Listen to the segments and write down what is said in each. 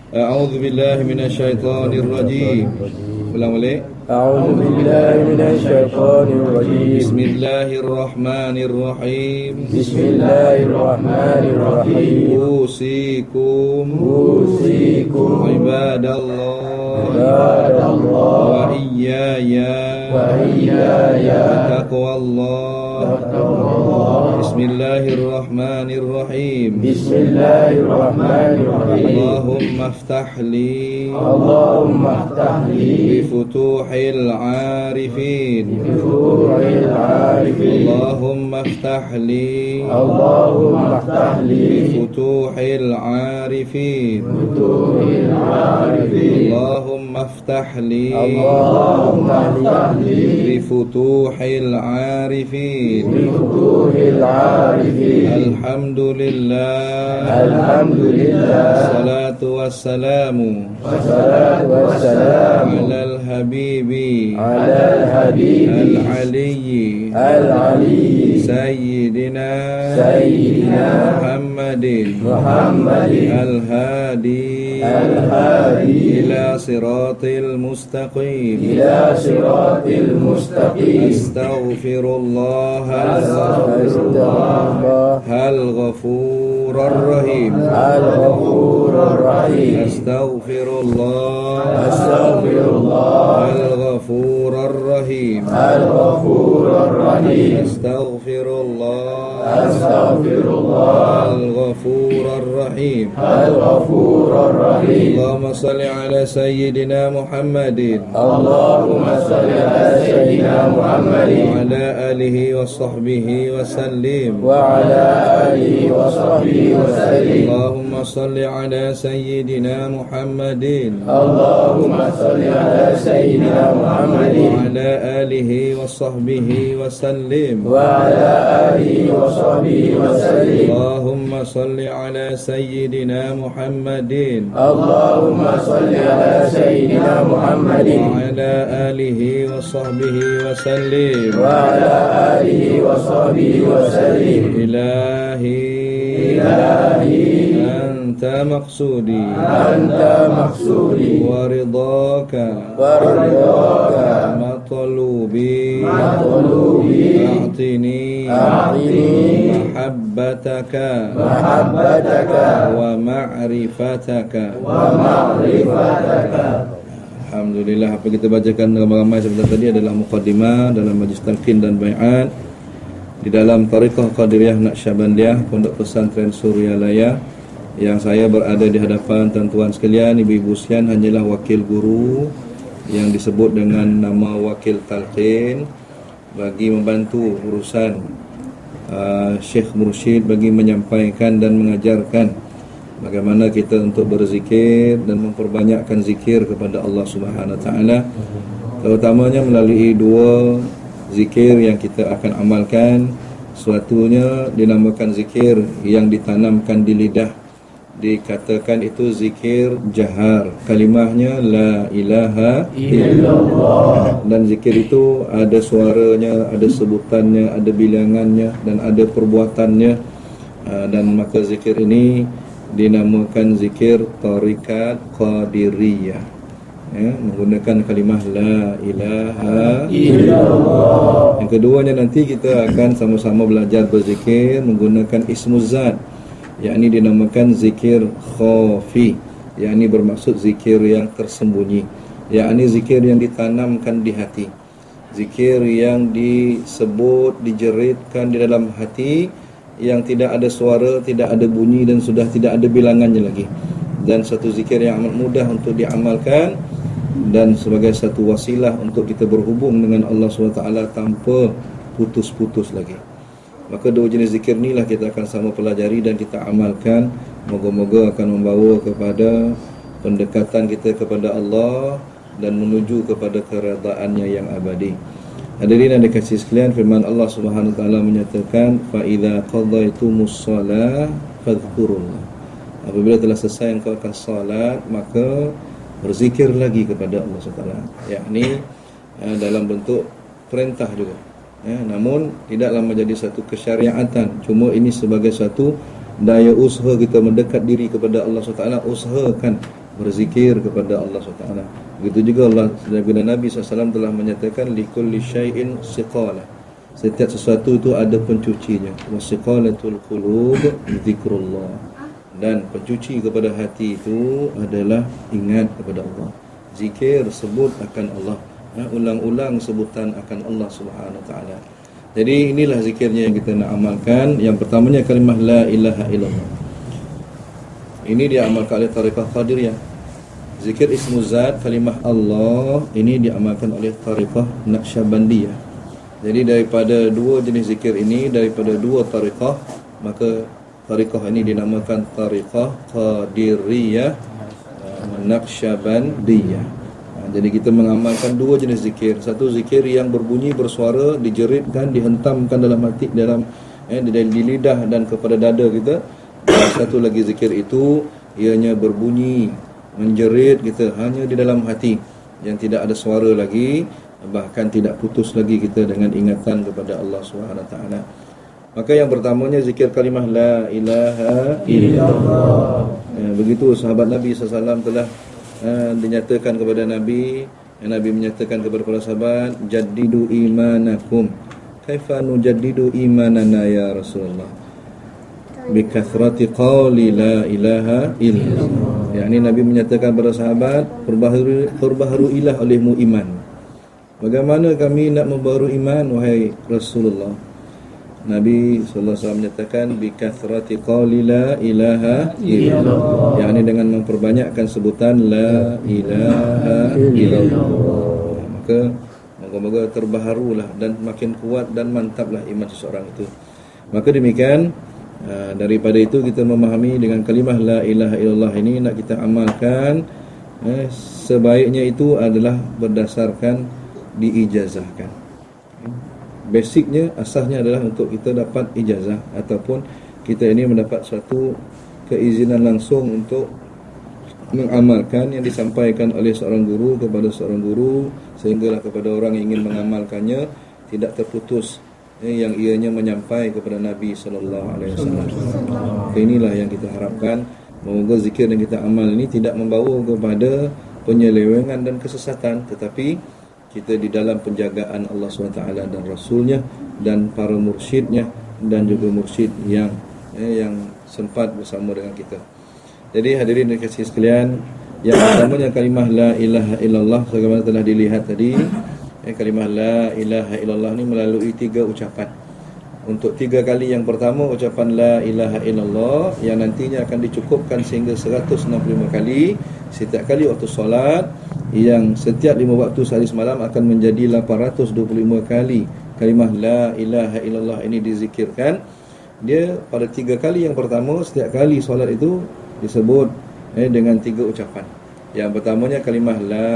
أعوذ بالله من الشيطان الرجيم. ulang balik. أعوذ بالله من الشيطان الرجيم. بسم الله الرحمن الرحيم. بسم الله الرحمن الرحيم. أوصيكم عباد الله وإياي بتقوى الله. بسم الله الرحمن الرحيم. بسم الله الرحمن الرحيم. اللهم افتح لي بفتوح العارفين. اللهم افتح لي بفتوح العارفين. اللهم افتح لي بفتوح العارفين. الحمد لله الصلاة والسلام على الحبيب العلي سيدنا محمد الهادي إلى صراط المستقيم. أستغفر الله الغفور الرحيم. أستغفر الله الغفور الرحيم. أستغفر الله الغفور الرحيم. اللهم صل على سيدنا محمد وعلى آله وصحبه وسلم. اللهم صل على سيدنا محمد وعلى آله وصحبه وسلم. اللهم صل على سيدنا محمد وعلى آله وصحبه وسلم. إلهي أنت مقصودي ورضاك مطلوبي. أعطني محبتك ومعرفتك. Alhamdulillah, apa kita bacakan ramai-ramai sebentar tadi adalah muqaddimah dalam majlis talqin dan bai'at di dalam Tariqah Qadiriyah Naqsyabandiyah Pondok Pesantren Suryalaya, yang saya berada di hadapan tuan-tuan sekalian, ibu-ibu sekalian, hanyalah wakil guru yang disebut dengan nama wakil talqin bagi membantu urusan Syekh Mursyid bagi menyampaikan dan mengajarkan bagaimana kita untuk berzikir dan memperbanyakkan zikir kepada Allah Subhanahu Wa Taala, terutamanya melalui dua zikir yang kita akan amalkan. Suatunya dinamakan zikir yang ditanamkan di lidah, dikatakan itu zikir jahar, kalimahnya la ilaha illallah, dan zikir itu ada suaranya, ada sebutannya, ada bilangannya, dan ada perbuatannya. Dan maka zikir ini dinamakan zikir tarikat qadiriyah, menggunakan kalimah la ilaha illallah. Yang keduanya nanti kita akan sama-sama belajar berzikir menggunakan ismuz zat, yakni dinamakan zikir khafi, yakni bermaksud zikir yang tersembunyi, yakni zikir yang ditanamkan di hati, zikir yang disebut, dijeritkan di dalam hati, yang tidak ada suara, tidak ada bunyi, dan sudah tidak ada bilangannya lagi. Dan satu zikir yang amat mudah untuk diamalkan dan sebagai satu wasilah untuk kita berhubung dengan Allah SWT tanpa putus-putus lagi. Maka dua jenis zikir inilah kita akan sama pelajari dan kita amalkan. Moga-moga akan membawa kepada pendekatan kita kepada Allah dan menuju kepada keredaannya yang abadi. Hadirin yang dikasihi sekalian, firman Allah Subhanahu Wa Taala menyatakan, fa idza qadaitumus shalah fadhkurullah. Apabila telah selesai engkau akan salat, maka berzikir lagi kepada Allah SWT, yakni dalam bentuk perintah juga, namun tidaklah menjadi satu kesyariatan. Cuma ini sebagai satu daya usaha kita mendekat diri kepada Allah SWT. Usahakan berzikir kepada Allah SWT. Begitu juga Allah Nabi SAW telah menyatakan likulli syai'in siqalah. Setiap sesuatu itu ada pencucinya. Wasiqalatul qulub zikrullah. Dan pencuci kepada hati itu adalah ingat kepada Allah. Zikir, sebut akan Allah. Ulang-ulang sebutan akan Allah Subhanahu Wa Taala. Jadi inilah zikirnya yang kita nak amalkan. Yang pertamanya kalimah la ilaha illallah. Ini diamalkan oleh tariqah Qadiriyah. Zikir ismu zat kalimah Allah ini diamalkan oleh tariqah Naqsyabandiyah. Jadi daripada dua jenis zikir ini, daripada dua tariqah, maka tariqah ini dinamakan tariqah Qadiriyah Naqsyabandiyah. Jadi kita mengamalkan dua jenis zikir. Satu zikir yang berbunyi bersuara, dijeritkan, dihentamkan dalam hati, di lidah dan kepada dada kita. Dan satu lagi zikir itu ianya berbunyi, menjerit kita hanya di dalam hati, yang tidak ada suara lagi, bahkan tidak putus lagi kita dengan ingatan kepada Allah SWT. Maka yang pertamanya zikir kalimah la ilaha illallah. Begitu sahabat Nabi SAW telah dinyatakan kepada Nabi. Nabi menyatakan kepada para sahabat, jaddidu imanakum. Kaifa nujaddidu imanana ya Rasulullah? Bikathrati qawli la ilaha illallah. Yani Nabi menyatakan kepada sahabat, perbaharuilah olehmu iman. Bagaimana kami nak membaharui iman wahai Rasulullah? Nabi sallallahu alaihi wasallam menyatakan bikathrati qawli la ilaha illallah. Yani dengan memperbanyakkan sebutan la ilaha illallah. Maka moga-moga terbaharulah dan makin kuat dan mantaplah iman seseorang itu. Maka demikian, daripada itu kita memahami dengan kalimah la ilaha illallah ini nak kita amalkan, sebaiknya itu adalah berdasarkan diijazahkan. Basicnya, asasnya adalah untuk kita dapat ijazah ataupun kita ini mendapat suatu keizinan langsung untuk mengamalkan yang disampaikan oleh seorang guru kepada seorang guru, sehinggalah kepada orang yang ingin mengamalkannya tidak terputus yang ianya menyampai kepada Nabi sallallahu alaihi wasallam. Inilah yang kita harapkan, semoga zikir yang kita amal ini tidak membawa kepada penyelewengan dan kesesatan, tetapi kita di dalam penjagaan Allah SWT dan Rasulnya dan para mursyidnya dan juga mursyid yang sempat bersama dengan kita. Jadi hadirin dan kasih sekalian, yang pertamanya kalimah la ilaha illallah sebagaimana telah dilihat tadi. Kalimah la ilaha illallah ni melalui 3 ucapan. Untuk 3 kali yang pertama ucapan la ilaha illallah yang nantinya akan dicukupkan sehingga 165 kali setiap kali waktu solat, yang setiap 5 waktu sehari semalam akan menjadi 825 kali kalimah la ilaha illallah ini dizikirkan. Dia pada 3 kali yang pertama setiap kali solat itu disebut dengan 3 ucapan. Yang pertamanya kalimah la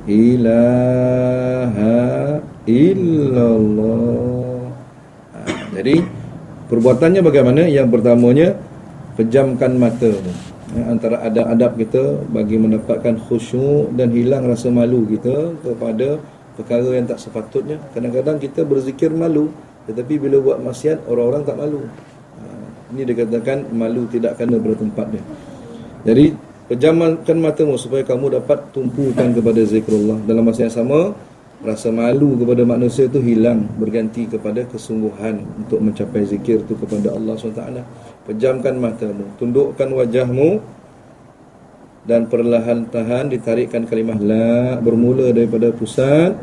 ilaha illallah. Jadi perbuatannya bagaimana? Yang pertamanya, pejamkan mata. Antara adab-adab kita bagi mendapatkan khusyuk dan hilang rasa malu kita kepada perkara yang tak sepatutnya. Kadang-kadang kita berzikir malu, tetapi bila buat maksiat orang-orang tak malu. Ini dikatakan malu tidak kena pada tempatnya. Jadi pejamkan matamu supaya kamu dapat tumpukan kepada zikrullah. Dalam masa yang sama, rasa malu kepada manusia itu hilang, berganti kepada kesungguhan untuk mencapai zikir itu kepada Allah SWT. Pejamkan matamu, tundukkan wajahmu, dan perlahan tahan ditarikkan kalimah la bermula daripada pusat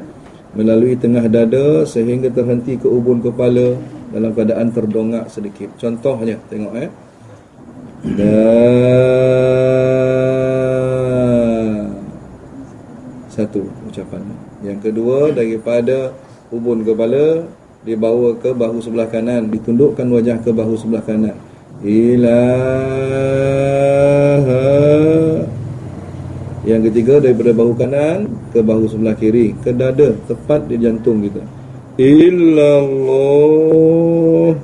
melalui tengah dada sehingga terhenti ke ubun kepala dalam keadaan terdongak sedikit. Contohnya, tengok satu ucapan. Yang kedua, daripada ubun kepala dibawa ke bahu sebelah kanan, ditundukkan wajah ke bahu sebelah kanan. Ilaha. Yang ketiga, daripada bahu kanan ke bahu sebelah kiri, ke dada, tepat di jantung kita. Illallah,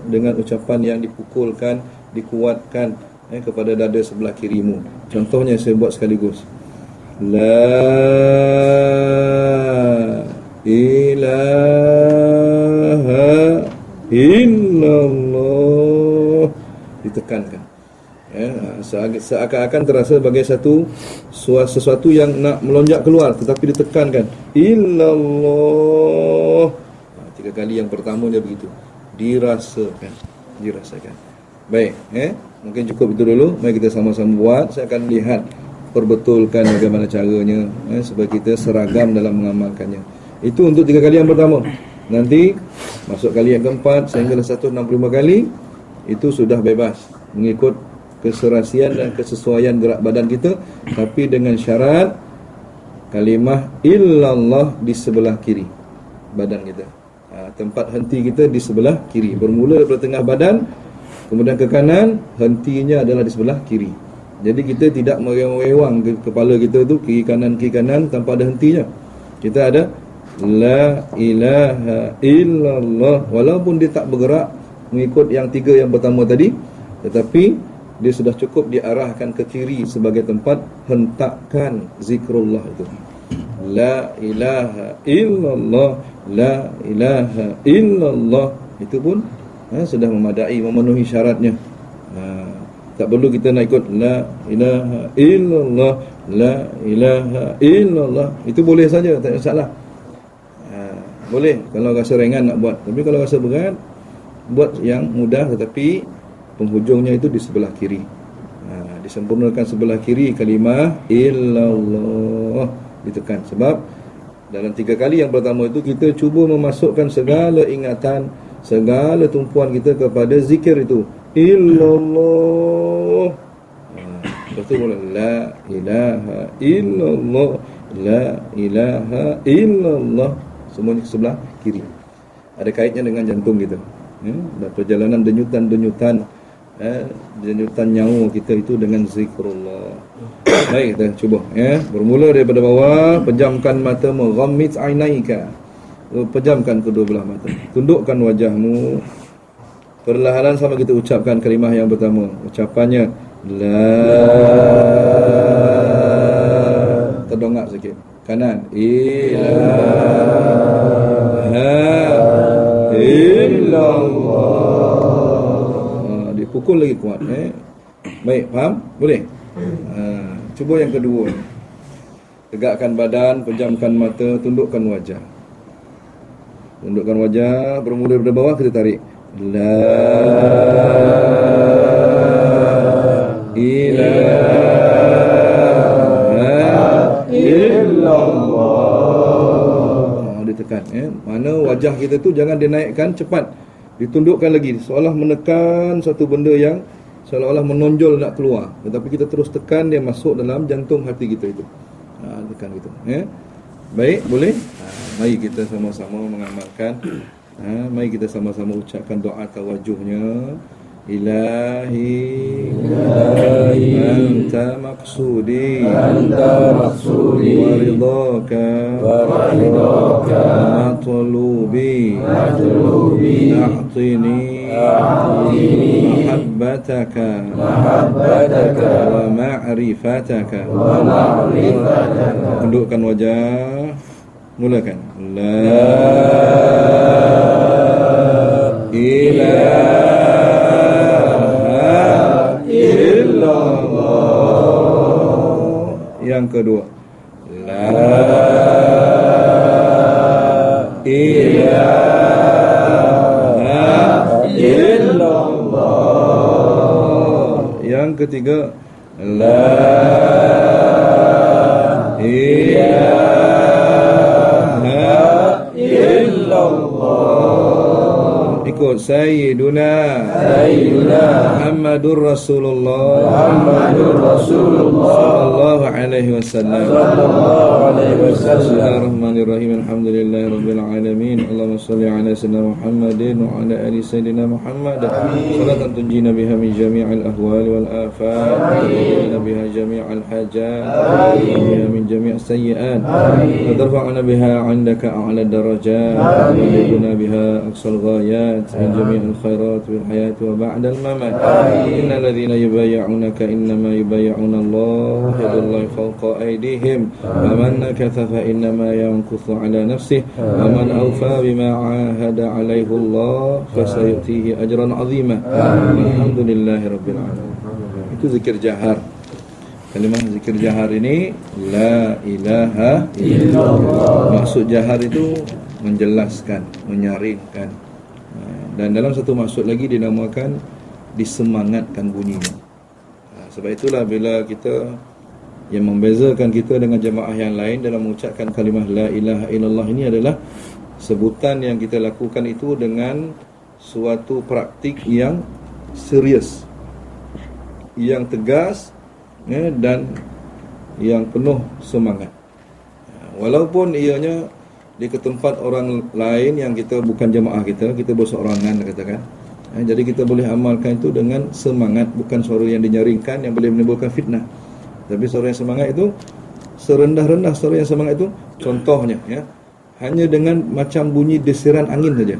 dengan ucapan yang dipukulkan, dikuatkan kepada dada sebelah kirimu. Contohnya saya buat sekaligus. La ilaha illallah, ditekankan. Seakan-akan terasa sebagai sesuatu yang nak melonjak keluar, tetapi ditekankan illallah. 3 kali yang pertama dia begitu, dirasakan. Baik, mungkin cukup itu dulu. Mari kita sama-sama buat. Saya akan lihat, perbetulkan bagaimana caranya, supaya kita seragam dalam mengamalkannya. Itu untuk 3 kali yang pertama. Nanti masuk kali yang keempat sehingga 165 kali, itu sudah bebas mengikut keserasian dan kesesuaian gerak badan kita, tapi dengan syarat kalimah illallah di sebelah kiri badan kita. Tempat henti kita di sebelah kiri, bermula daripada tengah badan kemudian ke kanan, hentinya adalah di sebelah kiri. Jadi kita tidak merewang kepala kita tu kiri kanan tanpa ada hentinya. Kita ada la ilaha illallah, walaupun dia tak bergerak mengikut yang 3 yang pertama tadi, tetapi dia sudah cukup diarahkan ke kiri sebagai tempat hentakan zikrullah itu. La ilaha illallah, la ilaha illallah, itu pun sudah memadai, memenuhi syaratnya. Tak perlu kita nak ikut la ilaha illallah, la ilaha illallah. Itu boleh saja, tak ada masalah. Boleh kalau rasa ringan nak buat, tapi kalau rasa berat, buat yang mudah tetapi penghujungnya itu di sebelah kiri. Disempurnakan sebelah kiri kalimah illallah, ditekan. Sebab dalam 3 kali yang pertama itu kita cuba memasukkan segala ingatan, segala tumpuan kita kepada zikir itu illallah. Lepas tu boleh la ilaha illallah, la ilaha illallah, semuanya ke sebelah kiri. Ada kaitnya dengan jantung kita, dan perjalanan denyutan nyawa kita itu dengan zikrullah. Baik, kita cuba bermula daripada bawah. Pejamkan mata, ghammid ainaika, pejamkan kedua belah mata, tundukkan wajahmu. Perlahan sama kita ucapkan kalimah yang pertama. Ucapannya la, terdongak sikit kanan, ilaha illallah. Dipukul lagi kuat. Baik, faham? Boleh? Cuba yang kedua. Tegakkan badan, pejamkan mata, tundukkan wajah. Tundukkan wajah, bermula dari bawah kita tarik. La ilaha illallah. Ditekan. Mana wajah kita tu jangan dinaikkan cepat, ditundukkan lagi, seolah menekan satu benda yang seolah-olah menonjol nak keluar, tetapi kita terus tekan dia masuk dalam jantung hati kita itu. Tekan gitu. Baik, boleh? Mari kita sama-sama mengamalkan. Mari kita sama-sama ucapkan doa tawajuhnya. Ilahi anta maqsudi waridaka matlubi a'tini mahabbataka wa ma'rifataka. Tundukkan wajah, mulakan. La ilaha illallah. Yang kedua, la ilaha illallah. Yang ketiga, la ilaha illallah. Ikut Sayyiduna Muhammadur Rasulullah sallallahu alaihi wasallam. Bismillahirrahmanirrahim. Alhamdulillahi rabbil alamin. Allahumma shalli ala sayyidina Muhammadin wa ala ali sayyidina Muhammad. Salatan tunjina biha min jami'il ahwali wal afat, wa tunjina biha jami'al hajat, wa biha min jami'is sayyi'at, wa tarfa'una biha 'indaka a'la darajat, wa tunjina biha aqsal ghayat, والبركات في جميع الخيرات في الحياة وبعد الممات. إن الذين يبايعونك إنما يبايعون الله يد الله فوق أيديهم ومن نكث فإنما ينكث على نفسه ومن أوفى بما عاهد عليه الله فسيؤتيه أجرا عظيما. الحمد لله رب العالمين. Itu zikir jahar. Kalimah zikir jahar ini la ilaha illallah. Maksud jahar itu menjelaskan, menyaringkan. Dan dalam satu maksud lagi dinamakan disemangatkan bunyinya. Sebab itulah bila kita, yang membezakan kita dengan jemaah yang lain dalam mengucapkan kalimah la ilaha illallah ini adalah sebutan yang kita lakukan itu dengan suatu praktik yang serius, yang tegas, dan yang penuh semangat. Walaupun ianya di ketempat orang lain yang kita bukan jemaah kita berseorangan katakan. Jadi kita boleh amalkan itu dengan semangat, bukan suara yang dinyaringkan yang boleh menimbulkan fitnah. Tapi suara yang semangat itu serendah-rendah suara yang semangat itu, contohnya hanya dengan macam bunyi desiran angin saja.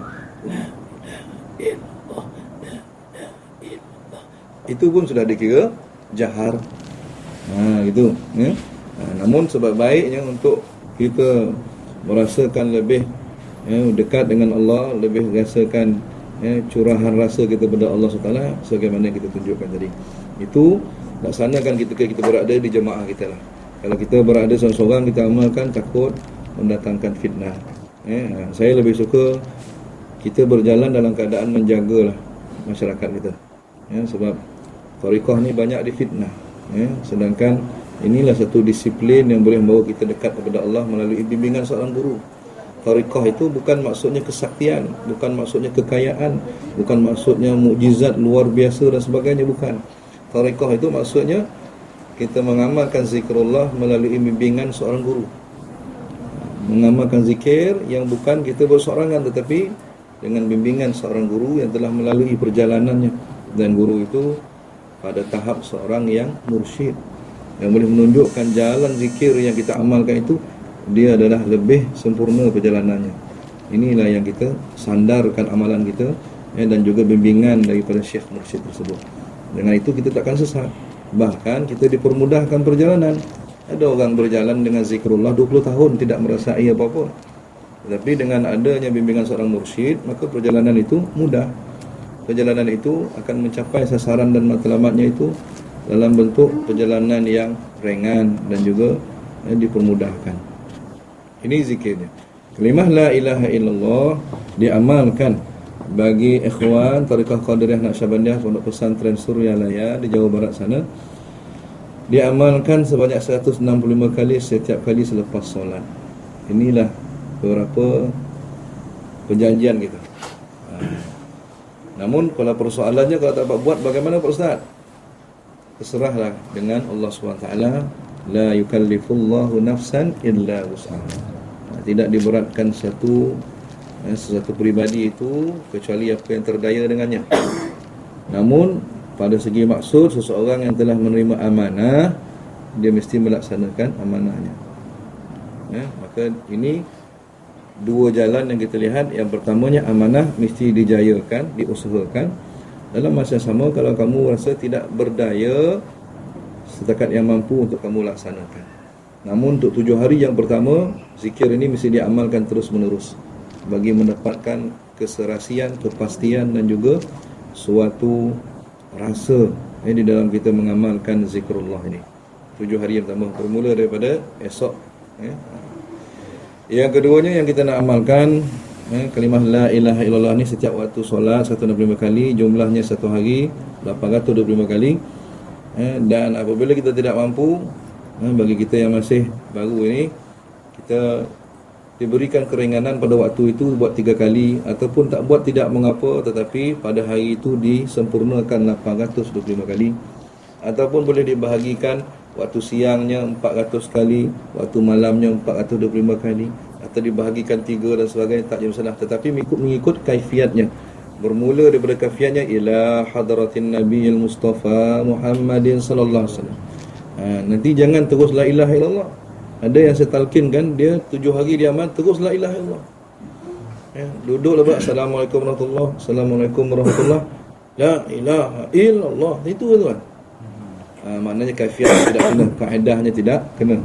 Itu pun sudah dikira jahar. Gitu namun sebab baiknya untuk kita merasakan lebih dekat dengan Allah, lebih rasakan curahan rasa kita kepada Allah SWT sebagaimana kita tunjukkan tadi. Itu laksanakan ketika kita berada di jemaah kita lah. Kalau kita berada seorang-seorang, kita amalkan takut mendatangkan fitnah. Saya lebih suka kita berjalan dalam keadaan menjagalah masyarakat kita, sebab thariqah ni banyak difitnah. Sedangkan inilah satu disiplin yang boleh membawa kita dekat kepada Allah melalui bimbingan seorang guru. Thariqah itu bukan maksudnya kesaktian, bukan maksudnya kekayaan, bukan maksudnya mukjizat luar biasa dan sebagainya, bukan. Thariqah itu maksudnya kita mengamalkan zikrullah melalui bimbingan seorang guru. Mengamalkan zikir yang bukan kita berseorangan, tetapi dengan bimbingan seorang guru yang telah melalui perjalanannya. Dan guru itu pada tahap seorang yang mursyid, yang boleh menunjukkan jalan zikir yang kita amalkan itu, dia adalah lebih sempurna perjalanannya. Inilah yang kita sandarkan amalan kita, dan juga bimbingan daripada syekh mursyid tersebut. Dengan itu kita takkan sesat. Bahkan kita dipermudahkan perjalanan. Ada orang berjalan dengan zikrullah 20 tahun tidak merasai apa-apa. Tetapi dengan adanya bimbingan seorang mursyid, maka perjalanan itu mudah. Perjalanan itu akan mencapai sasaran dan matlamatnya itu dalam bentuk perjalanan yang ringan dan juga dipermudahkan. Ini zikirnya. Kalimah la ilaha illallah diamalkan bagi ikhwan Tariqah Qadiriyah Naqsyabandiyah Pondok Pesantren Suryalaya di Jawa Barat sana. Diamalkan sebanyak 165 kali setiap kali selepas solat. Inilah beberapa perjanjian kita. Namun kalau persoalannya, kalau tak dapat buat bagaimana Pak Ustaz? Terserahlah dengan Allah SWT. La yukallifullahu nafsan illa wus'aha. Tidak diberatkan sesuatu pribadi itu kecuali apa yang terdaya dengannya. Namun pada segi maksud, seseorang yang telah menerima amanah, dia mesti melaksanakan amanahnya. Maka ini dua jalan yang kita lihat. Yang pertamanya, amanah mesti dijayakan, diusahakan. Dalam masa sama, kalau kamu rasa tidak berdaya setakat yang mampu untuk kamu laksanakan. Namun untuk 7 hari yang pertama, zikir ini mesti diamalkan terus menerus bagi mendapatkan keserasian, kepastian dan juga suatu rasa di dalam kita mengamalkan zikrullah ini. 7 hari yang pertama bermula daripada esok. Yang keduanya yang kita nak amalkan, kalimah la ilaha illallah ni setiap waktu solat 165 kali, jumlahnya satu hari 825 kali. Dan apabila kita tidak mampu, bagi kita yang masih baru ini, kita diberikan keringanan pada waktu itu buat 3 kali, ataupun tak buat tidak mengapa, tetapi pada hari itu disempurnakan 825 kali. Ataupun boleh dibahagikan, waktu siangnya 400 kali, waktu malamnya 425 kali, atau dibahagikan 3 dan sebagainya, tak jadi masalah. Tetapi mengikut kaifiatnya. Bermula daripada kaifiatnya ila hadratin nabiyil mustafa Muhammadin sallallahu alaihi wasallam. Nanti jangan terus la ilaha illallah. Ada yang saya talkinkan, dia 7 hari dia amal terus la ilaha illallah. Ya, duduk lepas assalamualaikum warahmatullahi, assalamualaikum warahmatullahi, la ilaha illallah, itu tuan. Maknanya kaifiat tidak kena, kaedahnya tidak kena.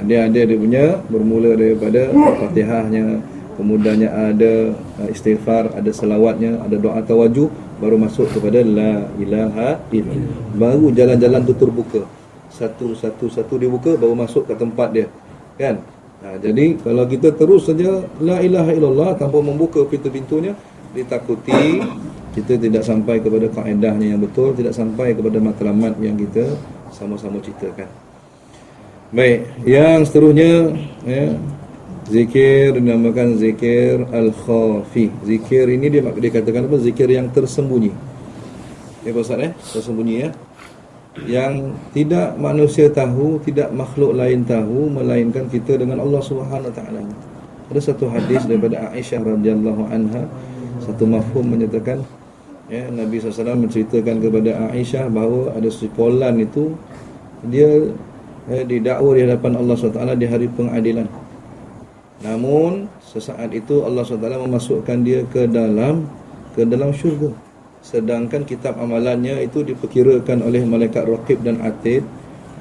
Dia ada dia punya, bermula daripada Fatihahnya, kemudiannya ada istighfar, ada selawatnya, ada doa tawajuh, baru masuk kepada la ilaha illallah. Baru jalan-jalan tu terbuka. Satu dibuka, baru masuk ke tempat dia. Kan? Jadi kalau kita terus saja la ilaha illallah tanpa membuka pintu-pintunya, ditakuti kita tidak sampai kepada kaedahnya yang betul, tidak sampai kepada matlamat yang kita sama-sama ceritakan. Baik, yang seterusnya ya, zikir dinamakan zikir al-khafi. Zikir ini dia dikatakan apa? Zikir yang tersembunyi. Ya Ustaz tersembunyi ya. Yang tidak manusia tahu, tidak makhluk lain tahu melainkan kita dengan Allah Subhanahu wa taala. Ada satu hadis daripada Aisyah radhiyallahu anha, satu mafhum menyatakan ya, Nabi SAW menceritakan kepada Aisyah bahawa ada si Polan itu dia didakwa di hadapan Allah SWT di hari pengadilan. Namun sesaat itu Allah SWT memasukkan dia ke dalam syurga. Sedangkan kitab amalannya itu diperkirakan oleh malaikat Raqib dan Atid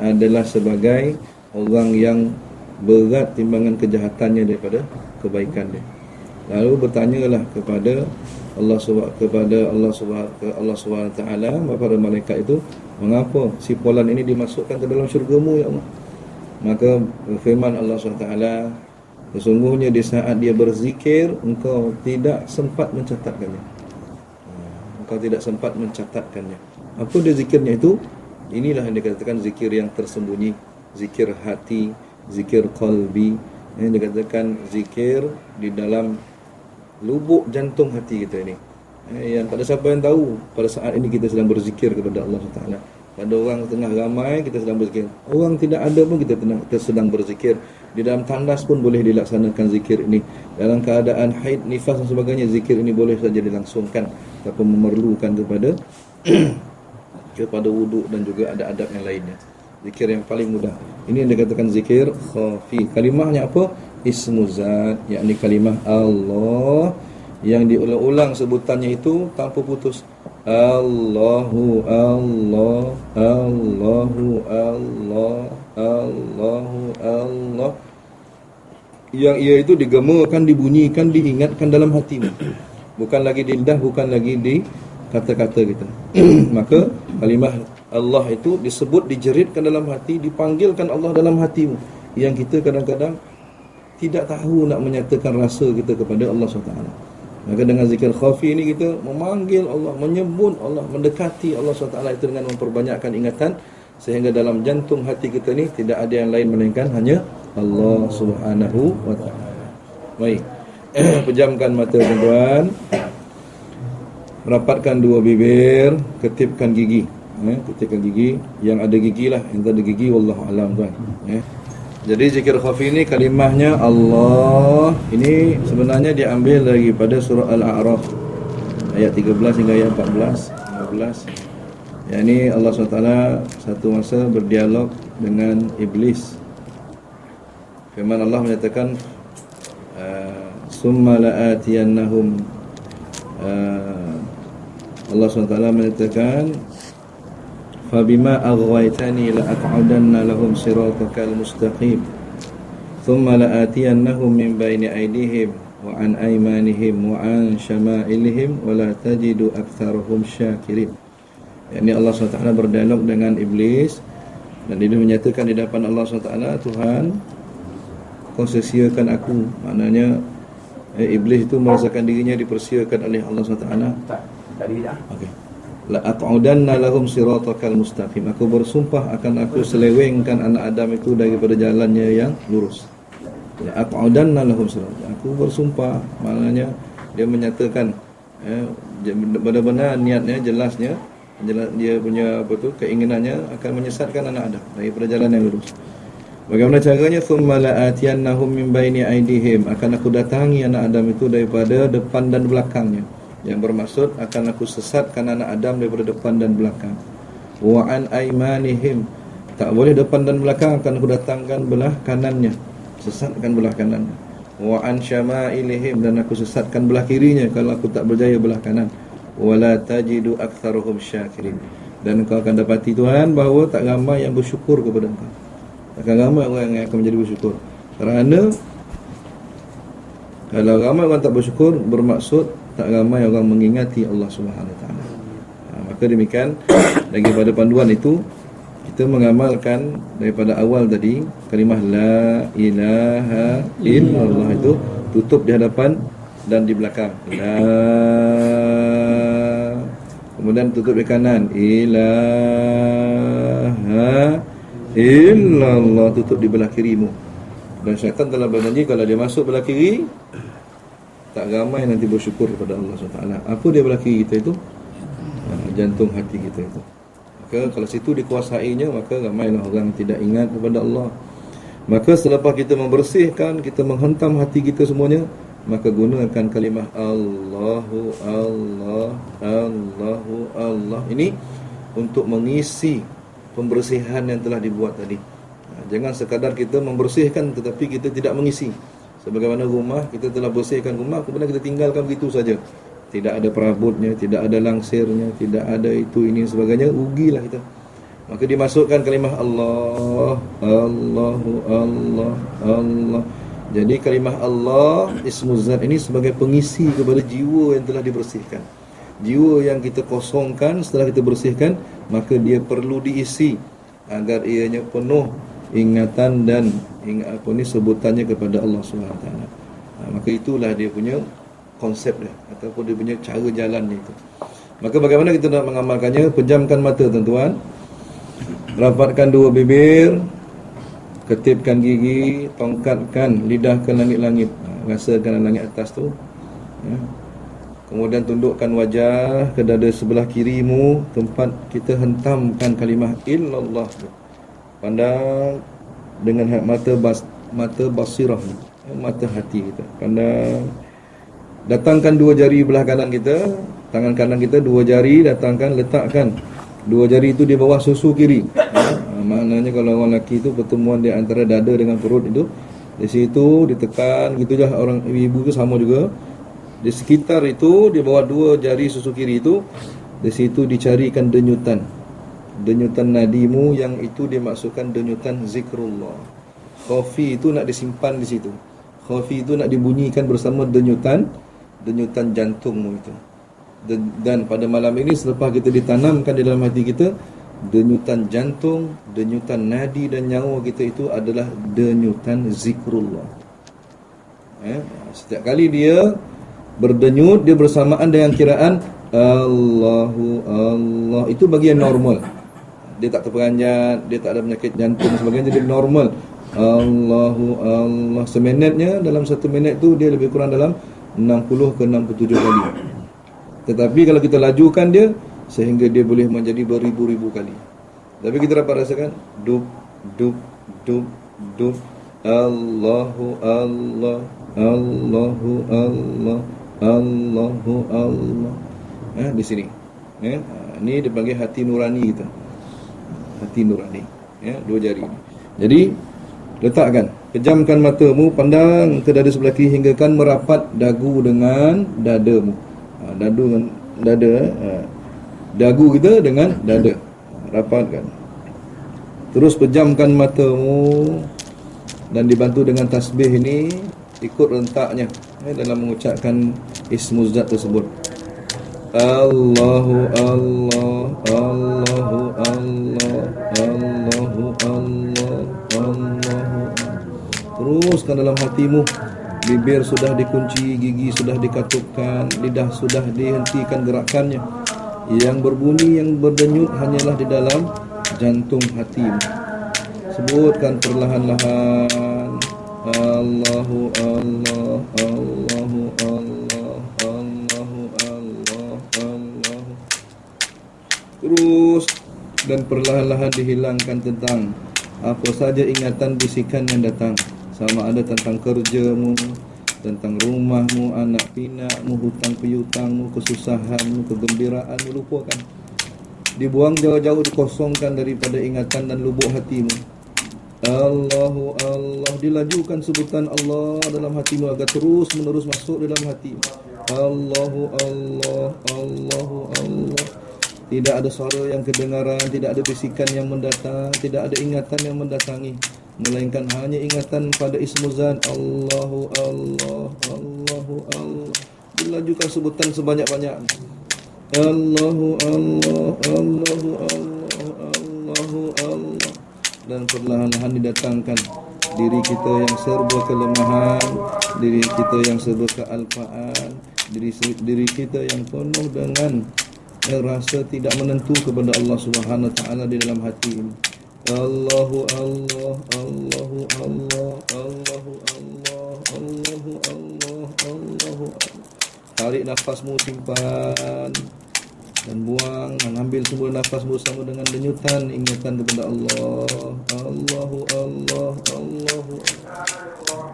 adalah sebagai orang yang berat timbangan kejahatannya daripada kebaikan dia. Lalu bertanyalah kepada Allah Subhanahu taala kepada malaikat itu, mengapa si Polan ini dimasukkan ke dalam syurga-Mu ya Allah? Maka firman Allah SWT, sesungguhnya di saat dia berzikir engkau tidak sempat mencatatkannya. Engkau tidak sempat mencatatkannya. Apa dia zikirnya itu? Inilah yang dikatakan zikir yang tersembunyi, zikir hati, zikir qalbi. Yang dikatakan zikir di dalam lubuk jantung hati kita ini. Yang pada siapa yang tahu pada saat ini kita sedang berzikir kepada Allah SWT. Pada orang tengah ramai kita sedang berzikir. Orang tidak ada pun kita sedang berzikir. Di dalam tandas pun boleh dilaksanakan zikir ini. Dalam keadaan haid, nifas dan sebagainya, zikir ini boleh saja dilangsungkan tanpa memerlukan kepada wuduk dan juga ada adab yang lainnya. Zikir yang paling mudah. Ini yang dikatakan zikir khafi. Kalimahnya apa? Ismuzat, yakni kalimah Allah yang diulang-ulang sebutannya itu tanpa putus. Allahu Allah, Allahu Allah, Allahu Allah. Yang ia itu digemakan, dibunyikan, diingatkan dalam hatimu. Bukan lagi di lidah, bukan lagi di kata-kata kita. Maka kalimah Allah itu disebut, dijeritkan dalam hati, dipanggilkan Allah dalam hatimu. Yang kita kadang-kadang tidak tahu nak menyatakan rasa kita kepada Allah SWT. Maka dengan zikir khafi ini kita memanggil Allah, menyebut Allah, mendekati Allah SWT itu dengan memperbanyakkan ingatan, sehingga dalam jantung hati kita ni tidak ada yang lain melainkan hanya Allah Subhanahu wa taala. Baik. Pejamkan mata tuan-tuan. Rapatkan dua bibir, ketipkan gigi. Ketipkan gigi, yang ada gigi lah, yang tak ada gigi wallahu alam tuan. Jadi zikir khafi ini kalimahnya Allah. Ini sebenarnya diambil daripada surah Al-A'raf ayat 13 hingga ayat 15. Yang ini Allah SWT satu masa berdialog dengan iblis. Firman Allah menyatakan summa la'atiyannahum, Allah SWT menyatakan fabima aghwaytani la'aq'udanna lahum siratakal mustaqim thumma la'atiyannahum min bayni aydihim wa an aymanihim wa an syama'ilihim wa la tajidu aktsarahum syakirin. Yani Allah SWT berdialog dengan iblis dan dia menyatakan di depan Allah SWT, Tuhan, kau sia-siakan aku. Maknanya iblis itu merasakan dirinya dipersiakan oleh Allah SWT. Tadi dah. Okey. La aq'udanna lahum siratakal mustaqim. Aku bersumpah akan aku selewengkan anak Adam itu daripada jalannya yang lurus. La aq'udanna lahum sirat. Aku bersumpah, maknanya dia menyatakan benar-benar niatnya, jelasnya dia punya apa tu keinginannya akan menyesatkan anak Adam daripada jalan yang lurus. Bagaimana caranya? Thumma la'atiyannahum min baini aydihim. Akan aku datangi anak Adam itu daripada depan dan belakangnya. Yang bermaksud akan aku sesatkan anak Adam daripada depan dan belakang. Wa an aymanihim, tak boleh depan dan belakang, akan aku datangkan belah kanannya, sesatkan belah kanannya. wa an syama'ilihim, dan aku sesatkan belah kirinya kalau aku tak berjaya belah kanan. Wala tajidu aktsaruhum syakirin, dan engkau akan dapati Tuhan bahawa tak ramai yang bersyukur kepada engkau. Takkan ramai orang yang akan menjadi bersyukur. Kerana kalau ramai orang tak bersyukur, bermaksud tak ramai orang mengingati Allah Subhanahu Wa Taala. Maka demikian, daripada panduan itu kita mengamalkan daripada awal tadi kalimah la ilaha illallah itu tutup di hadapan dan di belakang. La, kemudian tutup di kanan. Ilaha illallah, tutup di belah kirimu. Dan syaitan telah berjanji kalau dia masuk belah kiri, tak ramai nanti bersyukur kepada Allah SWT. Apa dia belah kiri kita itu? Jantung hati kita itu. Maka kalau situ dikuasainya, maka ramailah orang tidak ingat kepada Allah. Maka selepas kita membersihkan, kita menghentam hati kita semuanya, maka gunakan kalimah Allahu Allah, Allahu Allah ini untuk mengisi pembersihan yang telah dibuat tadi. Jangan sekadar kita membersihkan tetapi kita tidak mengisi. Sebagaimana rumah, kita telah bersihkan rumah, kemudian kita tinggalkan begitu saja. Tidak ada perabotnya, tidak ada langsirnya, tidak ada itu ini sebagainya, rugilah kita. Maka dimasukkan kalimah Allah, Allahu Allah, Allah. Jadi kalimah Allah, ismu zat ini sebagai pengisi kepada jiwa yang telah dibersihkan. Jiwa yang kita kosongkan setelah kita bersihkan, maka dia perlu diisi agar ianya penuh ingatan dan sebutannya kepada Allah SWT. Maka itulah dia punya konsep dia, ataupun dia punya cara jalan itu. Maka bagaimana kita nak mengamalkannya? Pejamkan mata tuan-tuan, rapatkan dua bibir, ketipkan gigi, tongkatkan lidah ke langit-langit, rasakan langit atas tu. Kemudian tundukkan wajah ke dada sebelah kirimu, tempat kita hentamkan kalimah illallah. Pandang dengan mata basirah, mata hati kita. Pandang. Datangkan dua jari belah kanan kita, tangan kanan kita, dua jari datangkan, letakkan dua jari itu di bawah susu kiri. Maknanya kalau orang lelaki itu pertemuan di antara dada dengan perut itu, di situ ditekan, gitulah orang ibu itu sama juga. Di sekitar itu, di bawah dua jari susu kiri itu, di situ dicarikan denyutan nadimu, yang itu dimaksudkan denyutan zikrullah. Khafi itu nak disimpan di situ. Khafi itu nak dibunyikan bersama denyutan jantungmu itu. Dan pada malam ini selepas kita ditanamkan di dalam hati kita, denyutan jantung, denyutan nadi dan nyawa kita itu adalah denyutan zikrullah. Setiap kali dia berdenyut, dia bersamaan dengan kiraan Allahu Allah. Itu bagian normal. Dia tak terperanjat, dia tak ada penyakit jantung sebagainya, jadi normal. Allahu Allah. Seminitnya, dalam satu minit tu dia lebih kurang dalam 60 ke 67 kali. Tetapi kalau kita lajukan dia sehingga dia boleh menjadi beribu-ribu kali. Tapi kita dapat rasakan dub dub dub dub, Allahu Allah, Allahu Allah, Allahu Allah. Di sini. Ini dipanggil hati nurani kita. Hati nurani. Dua jari. Jadi letakkan, pejamkan matamu, pandang ke dada sebelah kiri hingga kan merapat dagu dengan dadamu. Dadu dengan dada, dagu kita dengan dada, rapatkan. Terus pejamkan matamu dan dibantu dengan tasbih ini, ikut rentaknya dalam mengucapkan ismu zat tersebut. Allahu Allah, Allahu Allah, Allahu Allah, Allahu. Teruskan dalam hatimu. Bibir sudah dikunci, gigi sudah dikatupkan, lidah sudah dihentikan gerakannya. Yang berbunyi, yang berdenyut hanyalah di dalam jantung hatimu. Sebutkan perlahan-lahan. Allahu Allah, Allahu Allah, Allahu Allah, Allahu. Terus dan perlahan-lahan dihilangkan tentang apa saja ingatan bisikan yang datang, sama ada tentang kerjamu, tentang rumahmu, anak pinakmu, hutang piutangmu, kesusahanmu, kegembiraanmu, lupakan. Dibuang jauh-jauh, dikosongkan daripada ingatan dan lubuk hatimu. Allahu Allah, dilajukan sebutan Allah dalam hatimu agar terus menerus masuk dalam hati. Allahu Allah, Allahu Allah. Tidak ada suara yang kedengaran, tidak ada bisikan yang mendatang, tidak ada ingatan yang mendatangi, melainkan hanya ingatan pada ismu zat Allahu Allah, Allahu Allah. Dilajukan sebutan sebanyak-banyak. Allahu Allah, Allahu Allah, Allahu Allah. Dan perlahan-lahan didatangkan diri kita yang serba kelemahan, diri kita yang serba kealpaan, diri kita yang penuh dengan rasa tidak menentu kepada Allah Subhanahu wa taala di dalam hati ini. Allahu Allah, Allahu Allah, Allahu Allah, Allahu Allah, Allahu Allah. Tarik nafasmu, simpan dan buang, dan ambil semua nafas bersama dengan denyutan ingatan kepada Allah. Allahu Allah, Allahu Allah.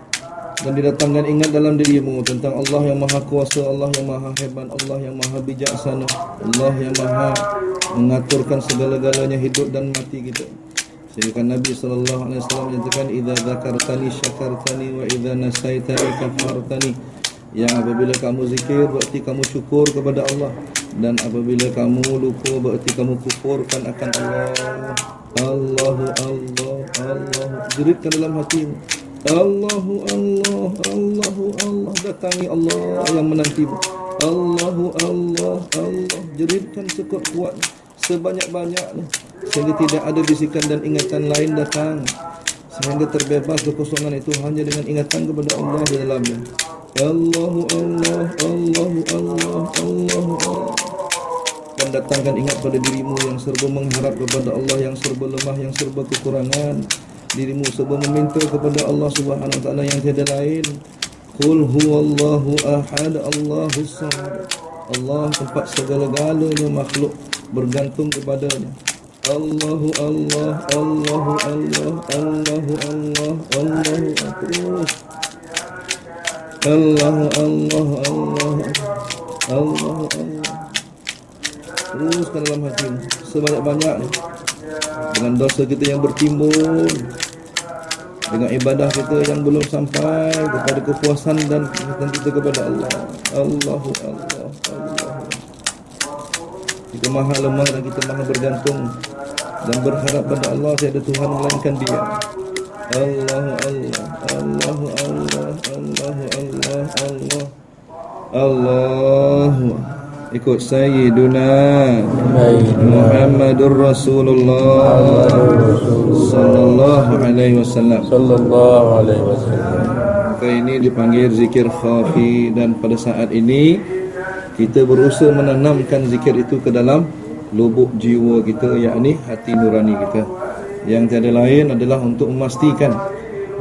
Dan didatangkan ingat dalam dirimu tentang Allah yang maha kuasa, Allah yang maha hebat, Allah yang maha bijaksana, Allah yang maha mengaturkan segala-galanya hidup dan mati kita. Sehingga Nabi sallallahu alaihi wasallam menyatakan, "Idza dzakartani syakartani wa idza nasaitani kafartani." Yang apabila kamu zikir berarti kamu syukur kepada Allah, dan apabila kamu lupa berarti kamu kufurkan akan Allah. Allahu Allah, Allah. Jeritkan dalam hatimu. Allahu Allah, Allahu Allah. Datangi Allah yang menantimu. Allahu Allah, Allah. Jeritkan sekuat kuat, sebanyak-banyaknya, sehingga tidak ada bisikan dan ingatan lain datang, sehingga terbebas kekosongan itu hanya dengan ingatan kepada Allah di dalamnya. Allahu Allah, Allahu Allah, Allahu Allah. Dan datangkan ingat pada dirimu yang serba mengharap kepada Allah, yang serba lemah, yang serba kekurangan. Dirimu serba meminta kepada Allah Subhanahu wa taala yang tiada lain. Qul huwallahu ahad, Allahus samad. Allah tempat segala-galanya makhluk bergantung kepadanya. Allahu Allah, Allahu Allah, Allahu Allah, Allahu terus. Allahu Allah, Allah, Allah, Allah. Teruskan dalam hatimu sebanyak-banyaknya, dengan dosa kita yang bertimbun, dengan ibadah kita yang belum sampai kepada kepuasan dan kepuasan kita kepada Allah. Allahu Allah, Allah. Kita maha lemah dan kita maha bergantung dan berharap pada Allah, tiada Tuhan melainkan Dia. Allahu Allah, Allahu Allah, Allahu Allah, Allah, Allahu. Ikut Sayyiduna Muhammadur Rasulullah sallallahu alaihi wasallam. Maka ini dipanggil zikir khafi, dan pada saat ini kita berusaha menanamkan zikir itu ke dalam lubuk jiwa kita, yakni hati nurani kita. Yang tiada lain adalah untuk memastikan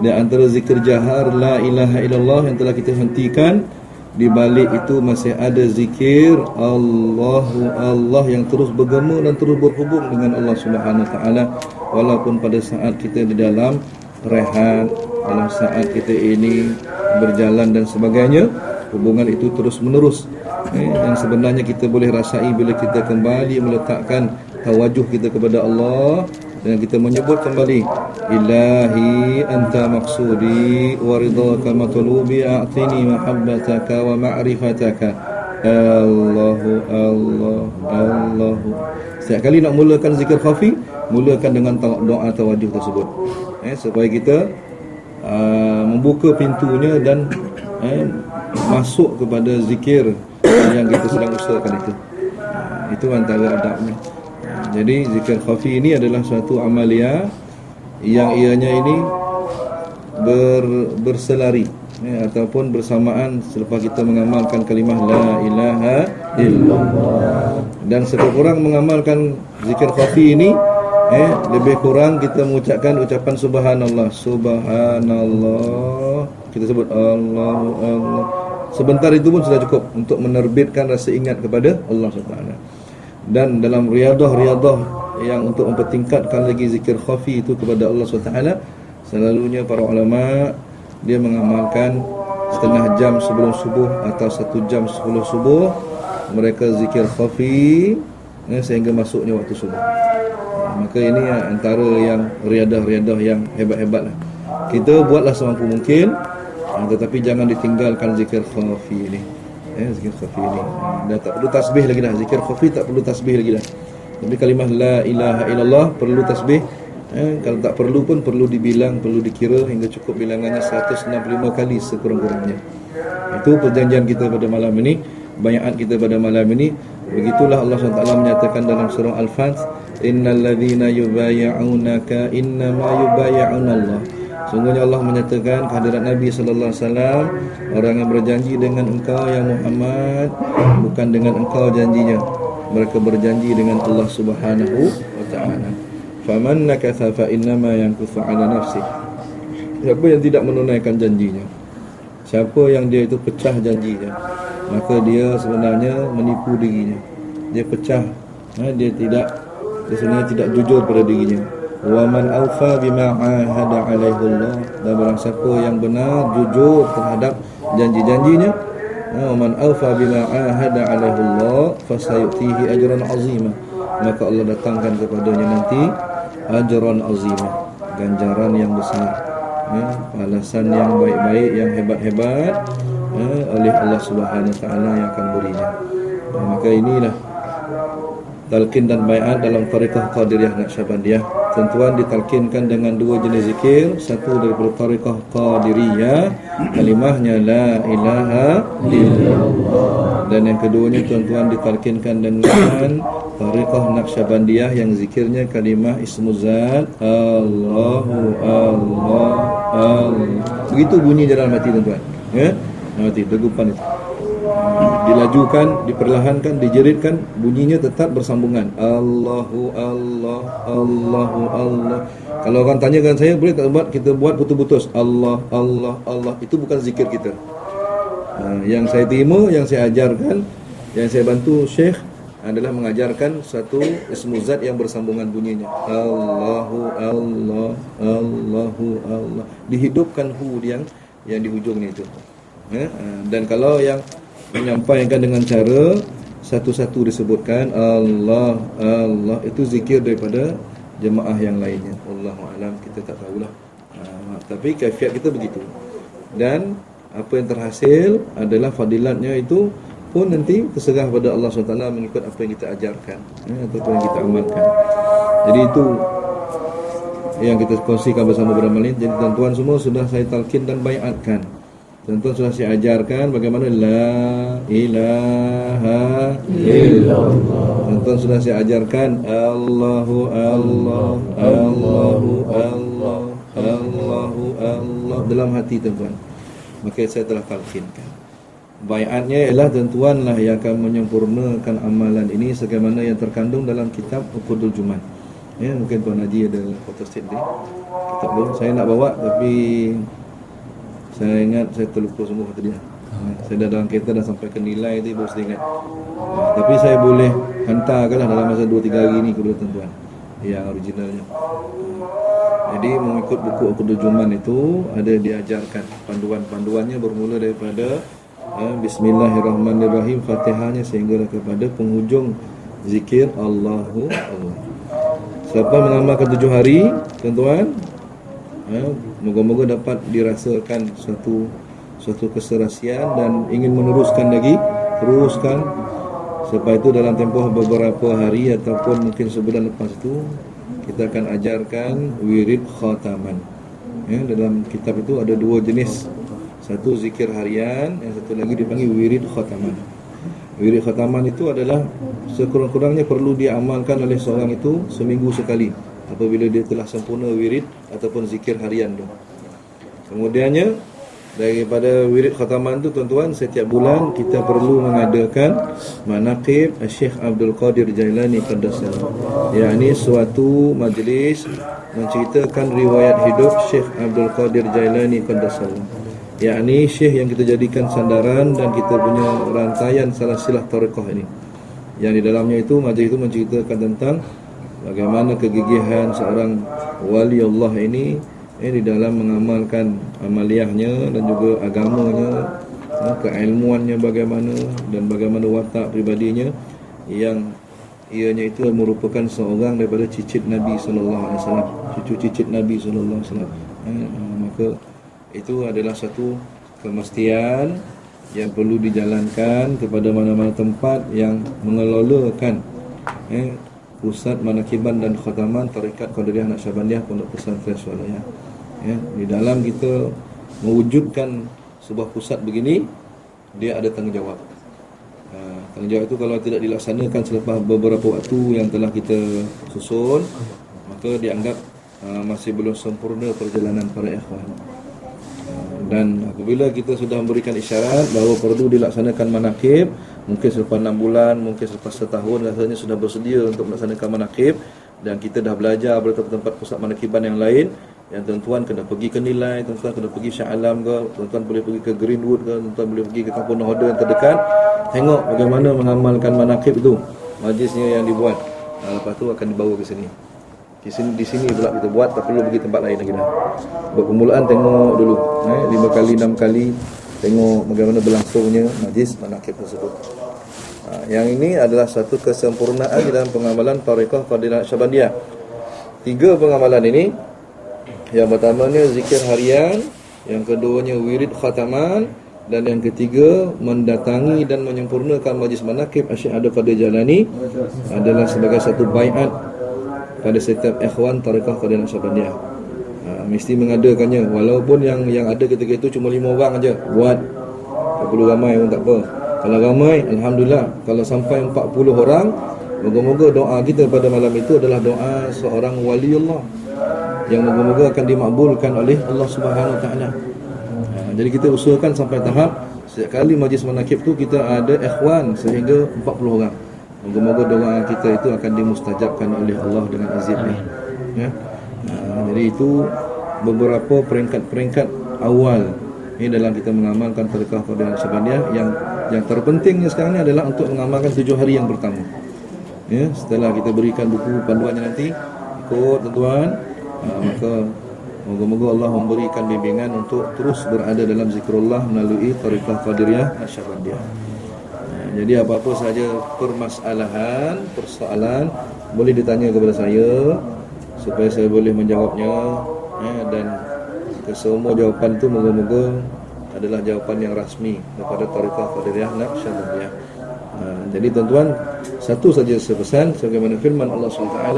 di antara zikir jahar la ilaha illallah yang telah kita hentikan, di balik itu masih ada zikir Allahu Allah yang terus bergema dan terus berhubung dengan Allah Subhanahu wa taala, walaupun pada saat kita di dalam rehat, dalam saat kita ini berjalan dan sebagainya, hubungan itu terus menerus. Dan sebenarnya kita boleh rasai bila kita kembali meletakkan tawajuh kita kepada Allah, dan kita menyebut kembali, Ilahi anta maksudi wa ridhaka matlubi, a'tini mahabbataka wa ma'rifataka. Allahu Allah, Allahu. Setiap kali nak mulakan zikir khafi, mulakan dengan doa tawajuh tersebut, supaya kita membuka pintunya dan masuk kepada zikir yang kita sedang usahakan itu. Itu antara adabnya. Jadi zikir khafi ini adalah suatu amalia yang ianya ini berselari, ataupun bersamaan selepas kita mengamalkan kalimah la ilaha illallah. Dan sekurang mengamalkan zikir khafi ini, lebih kurang kita mengucapkan ucapan subhanallah, subhanallah. Kita sebut Allahu Allah. Sebentar itu pun sudah cukup untuk menerbitkan rasa ingat kepada Allah Subhanahu. Dan dalam riadah yang untuk mempertingkatkan lagi zikir khafi itu kepada Allah SWT, selalunya para ulama dia mengamalkan setengah jam sebelum subuh atau 1 jam sebelum subuh, mereka zikir khafi sehingga masuknya waktu subuh. Maka ini antara yang riadah-riadah yang hebat-hebat lah. Kita buatlah semampu mungkin, tetapi jangan ditinggalkan zikir khafi ini. Zikir khafi ini dah tak perlu tasbih lagi dah. Zikir khafi tak perlu tasbih lagi dah. Tapi kalimah la ilaha illallah perlu tasbih. Kalau tak perlu pun perlu dibilang, perlu dikira hingga cukup bilangannya 165 kali sekurang-kurangnya. Itu perjanjian kita pada malam ini, bayat kita pada malam ini. Begitulah Allah SWT menyatakan dalam surah Al-Fat, innal ladzina yubayyi'unaka innama yubayyi'una Allah. Sungguhnya Allah menyatakan kehadirat Nabi sallallahu alaihi wasallam, orang yang berjanji dengan engkau ya Muhammad bukan dengan engkau janjinya, mereka berjanji dengan Allah Subhanahu wa taala. Faman nakatha fa innama yankuthu ala nafsi. Siapa yang tidak menunaikan janjinya, siapa yang dia itu pecah janjinya, maka dia sebenarnya menipu dirinya. Dia pecah, dia sebenarnya tidak jujur pada dirinya. Wa man awfa bima ahada alaihi Allah. Dan barang siapa yang benar jujur terhadap janji-janjinya, wa man awfa bima ahada alaihi Allah fasayutihi ajran azima. Maka Allah datangkan kepadanya nanti ajran azima, ganjaran yang besar, balasan yang baik-baik, yang hebat-hebat oleh Allah Subhanahu wa taala yang akan berinya. Maka inilah talqin dan baiat dalam tariqah Qadiriyah Naqsyabandiyah. Tentuan ditalkinkan dengan dua jenis zikir. Satu daripada tariqah Qadiriyah, kalimahnya la ilaha illallah. Dan yang keduanya tuan-tuan ditalkinkan dengan tariqah Naqsyabandiyah yang zikirnya kalimah ismuzat Allahu Allah Allah. Begitu bunyi dalam hati tuan-tuan. Mati degupan itu. Dilajukan, diperlahankan, dijeritkan, bunyinya tetap bersambungan. Allahu Allah, Allahu Allah. Kalau orang tanyakan saya, boleh tak buat? Kita buat putus-putus. Allah, Allah, Allah. Itu bukan zikir kita. Yang saya terima, yang saya ajarkan, yang saya bantu Syekh adalah mengajarkan satu ismu zat yang bersambungan bunyinya. Allahu Allah, Allahu Allah. Dihidupkan hu yang di hujungnya itu. Dan kalau yang menyampaikan dengan cara satu-satu disebutkan Allah Allah, itu zikir daripada jemaah yang lainnya. Wallahu alam, kita tak tahulah. Tapi kaifiat kita begitu. Dan apa yang terhasil adalah fadilatnya itu pun nanti terserah pada Allah SWT mengikut apa yang kita ajarkan ataupun yang kita amalkan. Jadi itu yang kita kongsikan bersama bersama ini. Jadi tuan-tuan semua sudah saya talqin dan baiatkan. Tuan-tuan sudah saya ajarkan bagaimana la ilaha illallah. Tuan-tuan sudah saya ajarkan Allahu Allah, Allahu Allah, Allahu Allah dalam hati tuan-tuan. Maka saya telah talqinkan. Baiatnya ialah tuan-tuan lah yang akan menyempurnakan amalan ini sebagaimana yang terkandung dalam kitab Uqudul Juman. Mungkin Tuan Haji ada photostat dia. Kitab tu saya nak bawa tapi saya ingat saya terlupa semua kata dia. Saya dah dalam kereta dah sampai ke nilai tu baru saya ingat. Tapi saya boleh hantarkanlah dalam masa 2-3 hari ni kepada tuan-tuan yang originalnya. Jadi mengikut buku Uqudul Juman itu ada diajarkan panduan-panduannya bermula daripada Bismillahirrahmanirrahim, Fatihahnya sehingga kepada penghujung zikir Allahu Allah. Selepas mengamalkan 7 hari tuan-tuan, moga-moga dapat dirasakan suatu keserasian dan ingin meneruskan lagi, teruskan. Selepas itu dalam tempoh beberapa hari ataupun mungkin sebulan lepas itu kita akan ajarkan wirid khataman. Dalam kitab itu ada 2 jenis. Satu zikir harian, yang satu lagi dipanggil wirid khataman. Wirid khataman itu adalah sekurang-kurangnya perlu diamalkan oleh seorang itu seminggu sekali apabila dia telah sempurna wirid ataupun zikir harian tu. Kemudiannya daripada wirid khataman tu tuan-tuan, setiap bulan kita perlu mengadakan manaqib Syekh Abdul Qadir Jailani qaddasallahu, yakni suatu majlis menceritakan riwayat hidup Syekh Abdul Qadir Jailani qaddasallahu, yakni Syekh yang kita jadikan sandaran dan kita punya rantaian silsilah tariqah ini. Yang di dalamnya itu majlis itu menceritakan tentang bagaimana kegigihan seorang wali Allah ini di dalam mengamalkan amaliyahnya dan juga agamanya, keilmuannya bagaimana dan bagaimana watak pribadinya yang ianya itu merupakan seorang daripada cicit Nabi sallallahu alaihi wasallam, cucu cicit Nabi sallallahu alaihi wasallam. Maka itu adalah satu kemestian yang perlu dijalankan kepada mana-mana tempat yang mengelolakan pusat manakiban dan khataman Tarekat Qadiriyah Naqsyabandiyah Pondok Pesantren Sualaya. Di dalam kita mewujudkan sebuah pusat begini, dia ada tanggungjawab. Tanggungjawab itu kalau tidak dilaksanakan selepas beberapa waktu yang telah kita susun, maka dianggap masih belum sempurna perjalanan para ikhwan. Dan apabila kita sudah memberikan isyarat bahawa perlu dilaksanakan manakib, mungkin selepas 6 bulan, mungkin selepas setahun rasanya sudah bersedia untuk melaksanakan manakib, dan kita dah belajar beberapa tempat pusat manakiban yang lain, yang tuan-tuan kena pergi ke Nilai, tuan-tuan kena pergi Shah Alam ke, tuan-tuan boleh pergi ke Greenwood ke, tuan-tuan boleh pergi ke Kampung Nahoda yang terdekat, tengok bagaimana mengamalkan manakib itu, majlisnya yang dibuat. Lepas tu akan dibawa ke sini. Di sini pula kita buat, tak perlu pergi tempat lain lagi dah. Buat permulaan tengok dulu 5 kali 6 kali, tengok bagaimana berlangsungnya majlis manakib tersebut. Yang ini adalah satu kesempurnaan di dalam pengamalan Tarekat Qadiriyah Naqsyabandiyah. 3 pengamalan ini, yang pertamanya zikir harian, yang keduanya wirid khataman, dan yang ketiga mendatangi dan menyempurnakan majlis manakib Syekh Abdul Qadir Jalani adalah sebagai satu baiat pada setiap ikhwan Tarekat Qadiriyah Naqsyabandiyah. Mesti mengadakannya, walaupun yang ada ketika itu cuma 5 orang aja buat. Tak perlu ramai pun tak apa. Kalau ramai, alhamdulillah. Kalau sampai 40 orang, moga-moga doa kita pada malam itu adalah doa seorang waliullah yang moga-moga akan dimakbulkan oleh Allah Subhanahu Wa Taala. Jadi kita usahakan sampai tahap setiap kali majlis manakib tu kita ada ikhwan sehingga 40 orang. Moga-moga doa kita itu akan dimustajabkan oleh Allah dengan izinnya. Jadi itu beberapa peringkat-peringkat awal ini dalam kita mengamalkan Tarekat Qadiriyah Naqsyabandiyah. Yang terpentingnya sekarang ni adalah untuk mengamalkan 7 hari yang pertama. Setelah kita berikan buku panduannya nanti, ikut tuan-tuan, maka moga-moga Allah memberikan bimbingan untuk terus berada dalam zikrullah melalui Tarekat Qadiriyah Naqsyabandiyah. Jadi apa-apa saja permasalahan, persoalan boleh ditanya kepada saya supaya saya boleh menjawabnya, dan kesemua jawapan itu moga-moga adalah jawapan yang rasmi daripada Tarekat Qadiriyah Naqsyabandiyah. Jadi tuan-tuan, satu saja sepesan sebagaimana firman Allah SWT,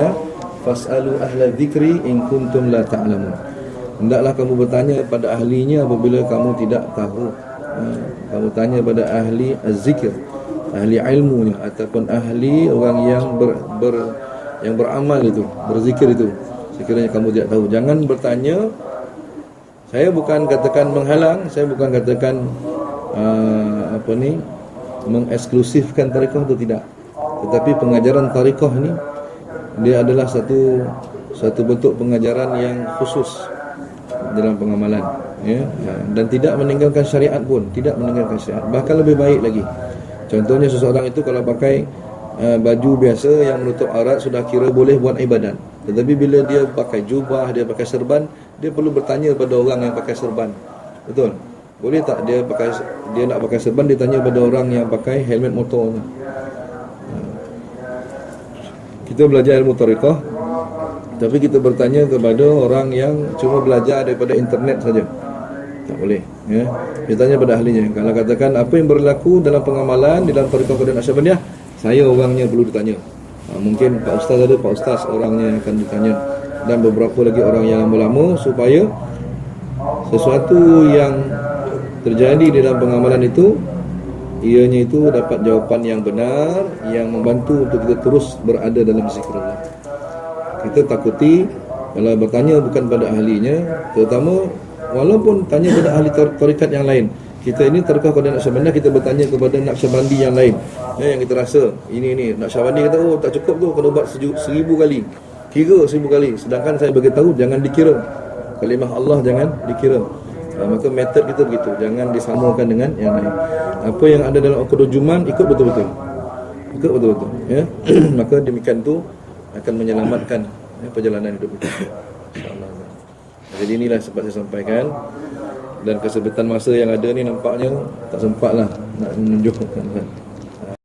fas'alu ahla dzikri in kuntum la ta'lamun. Hendaklah kamu bertanya pada ahlinya apabila kamu tidak tahu. Kamu tanya pada ahli az-zikr, ahli ilmunya, ataupun ahli orang yang yang beramal itu, berzikir itu. Sekiranya kamu tidak tahu, jangan bertanya. Saya bukan katakan menghalang, saya bukan katakan mengeksklusifkan tarekat itu, tidak. Tetapi pengajaran tarekat ini dia adalah satu bentuk pengajaran yang khusus dalam pengamalan, dan tidak meninggalkan syariat pun, tidak meninggalkan syariat, bahkan lebih baik lagi. Contohnya seseorang itu kalau pakai baju biasa yang menutup aurat sudah kira boleh buat ibadat. Tetapi bila dia pakai jubah, dia pakai serban, dia perlu bertanya pada orang yang pakai serban. Betul? Boleh tak dia nak pakai serban, dia tanya pada orang yang pakai helmet motor. Kita belajar ilmu tarekat, tapi kita bertanya kepada orang yang cuma belajar daripada internet saja. Tak boleh, Dia tanya pada ahlinya. Kalau katakan apa yang berlaku dalam pengamalan di dalam Tarekat Qadiriyah Naqsyabandiyah, saya orangnya perlu ditanya. Mungkin Pak Ustaz ada, Pak Ustaz orangnya akan ditanya, dan beberapa lagi orang yang lama-lama, supaya sesuatu yang terjadi di dalam pengamalan itu, ianya itu dapat jawapan yang benar, yang membantu untuk kita terus berada dalam zikrullah. Kita takuti kalau bertanya bukan pada ahlinya, terutama walaupun tanya pada ahli tarekat yang lain. Kita ini Tarekat Qadiriyah Naqsyabandiyah, kita bertanya kepada Naqsyabandi yang lain, yang kita rasa ini Naqsyabandi kata tak cukup tu, kena buat 1000 kali, kira 1000 kali. Sedangkan saya beritahu jangan dikira, kalimah Allah jangan dikira. Maka metod kita begitu, jangan disamakan dengan yang lain. Apa yang ada dalam Uqudul Juman ikut betul-betul, maka demikian tu akan menyelamatkan perjalanan hidup kita, insya-Allah. Jadi inilah sempat saya sampaikan, dan kesempitan masa yang ada ni nampaknya tak sempatlah nak menunjukkan.